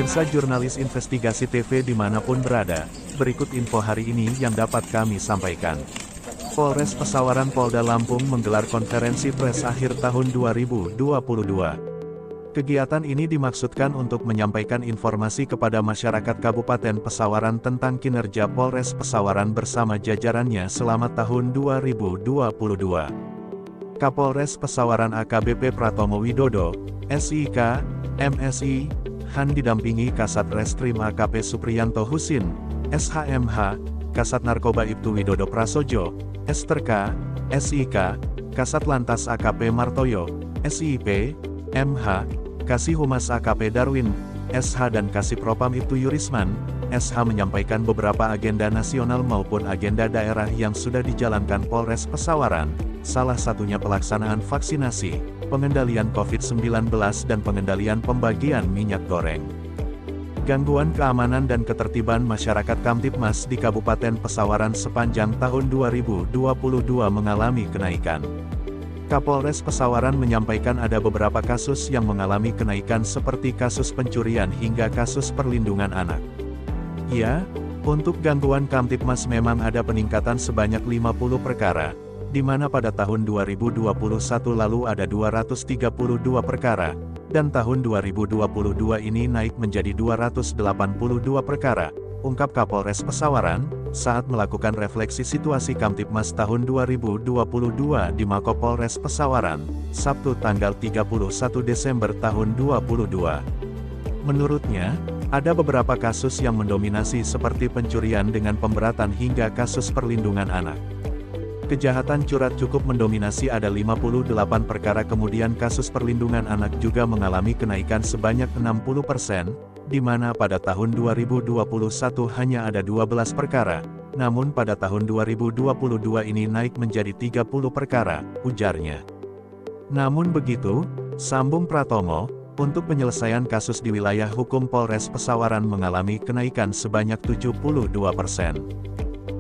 Pemirsa jurnalis investigasi TV dimanapun berada, berikut info hari ini yang dapat kami sampaikan. Polres Pesawaran Polda Lampung menggelar konferensi pers akhir tahun 2022. Kegiatan ini dimaksudkan untuk menyampaikan informasi kepada masyarakat Kabupaten Pesawaran tentang kinerja Polres Pesawaran bersama jajarannya selama tahun 2022. Kapolres Pesawaran AKBP Pratomo Widodo, SIK, MSI, Han didampingi Kasat Reskrim AKP Supriyanto Husin, SHMH, Kasat Narkoba Ibtu Widodo Prasojo, Esterka, SIK, Kasat Lantas AKP Martoyo, SIP, MH, Kasih Humas AKP Darwin, SH dan Kasih Propam Ibtu Yurisman, SH menyampaikan beberapa agenda nasional maupun agenda daerah yang sudah dijalankan Polres Pesawaran, salah satunya pelaksanaan vaksinasi, pengendalian COVID-19 dan pengendalian pembagian minyak goreng. Gangguan keamanan dan ketertiban masyarakat Kamtibmas di Kabupaten Pesawaran sepanjang tahun 2022 mengalami kenaikan. Kapolres Pesawaran menyampaikan ada beberapa kasus yang mengalami kenaikan seperti kasus pencurian hingga kasus perlindungan anak. Ya, untuk gangguan Kamtibmas memang ada peningkatan sebanyak 50 perkara, di mana pada tahun 2021 lalu ada 232 perkara, dan tahun 2022 ini naik menjadi 282 perkara, ungkap Kapolres Pesawaran, saat melakukan refleksi situasi Kamtibmas tahun 2022 di Mako Polres Pesawaran, Sabtu tanggal 31 Desember tahun 2022. Menurutnya, ada beberapa kasus yang mendominasi seperti pencurian dengan pemberatan hingga kasus perlindungan anak. Kejahatan curat cukup mendominasi ada 58 perkara, kemudian kasus perlindungan anak juga mengalami kenaikan sebanyak 60%, di mana pada tahun 2021 hanya ada 12 perkara, namun pada tahun 2022 ini naik menjadi 30 perkara, ujarnya. Namun begitu, sambung Pratomo, untuk penyelesaian kasus di wilayah hukum Polres Pesawaran mengalami kenaikan sebanyak 72%.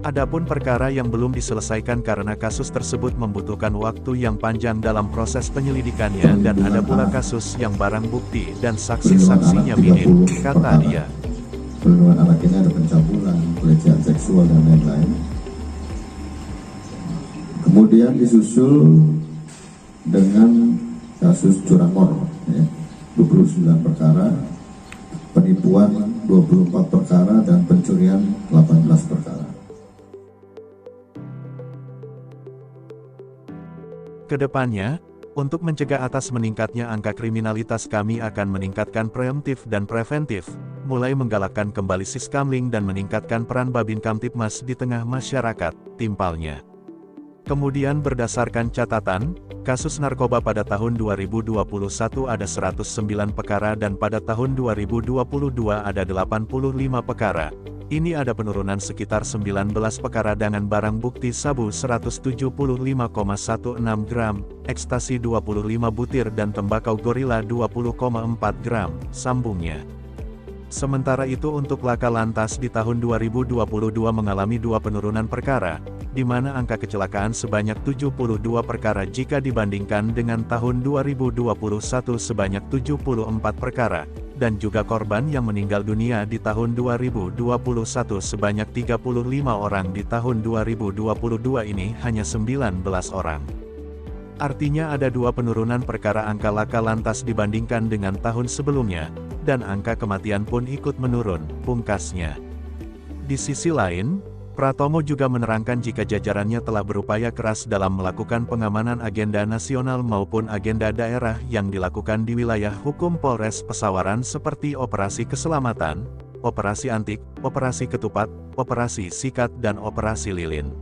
Adapun perkara yang belum diselesaikan karena kasus tersebut membutuhkan waktu yang panjang dalam proses penyelidikannya, dan ada pula kasus yang barang bukti dan saksi-saksinya minim, kata dia. Perlindungan anak ini ada pencabulan, pelecehan seksual dan lain-lain. Kemudian disusul dengan kasus curanmor, ya, 29 perkara, penipuan 24 perkara, dan pencurian 18 perkara. Kedepannya, untuk mencegah atas meningkatnya angka kriminalitas, kami akan meningkatkan preemptif dan preventif, mulai menggalakkan kembali siskamling dan meningkatkan peran Babin Kamtibmas di tengah masyarakat, timpalnya. Kemudian berdasarkan catatan, kasus narkoba pada tahun 2021 ada 109 perkara dan pada tahun 2022 ada 85 perkara. Ini ada penurunan sekitar 19 perkara dengan barang bukti sabu 175,16 gram, ekstasi 25 butir dan tembakau gorila 20,4 gram, sambungnya. Sementara itu untuk laka lantas di tahun 2022 mengalami 2 penurunan perkara, di mana angka kecelakaan sebanyak 72 perkara jika dibandingkan dengan tahun 2021 sebanyak 74 perkara, dan juga korban yang meninggal dunia di tahun 2021 sebanyak 35 orang, di tahun 2022 ini hanya 19 orang. Artinya ada 2 penurunan perkara angka laka lantas dibandingkan dengan tahun sebelumnya, dan angka kematian pun ikut menurun, pungkasnya. Di sisi lain, Pratomo juga menerangkan jika jajarannya telah berupaya keras dalam melakukan pengamanan agenda nasional maupun agenda daerah yang dilakukan di wilayah hukum Polres Pesawaran seperti Operasi Keselamatan, Operasi Antik, Operasi Ketupat, Operasi Sikat dan Operasi Lilin.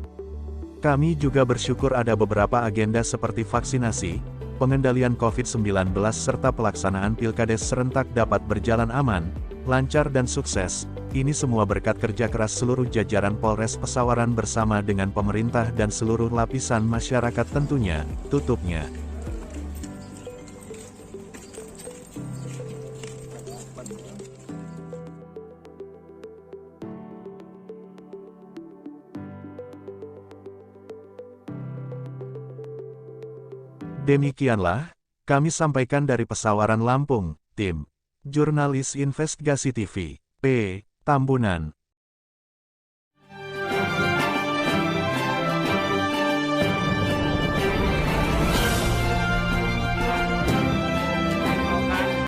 Kami juga bersyukur ada beberapa agenda seperti vaksinasi, pengendalian COVID-19 serta pelaksanaan Pilkades serentak dapat berjalan aman, lancar dan sukses. Ini semua berkat kerja keras seluruh jajaran Polres Pesawaran bersama dengan pemerintah dan seluruh lapisan masyarakat tentunya, tutupnya. Demikianlah, kami sampaikan dari Pesawaran Lampung, tim Jurnalis Investigasi TV, P. Tambunan.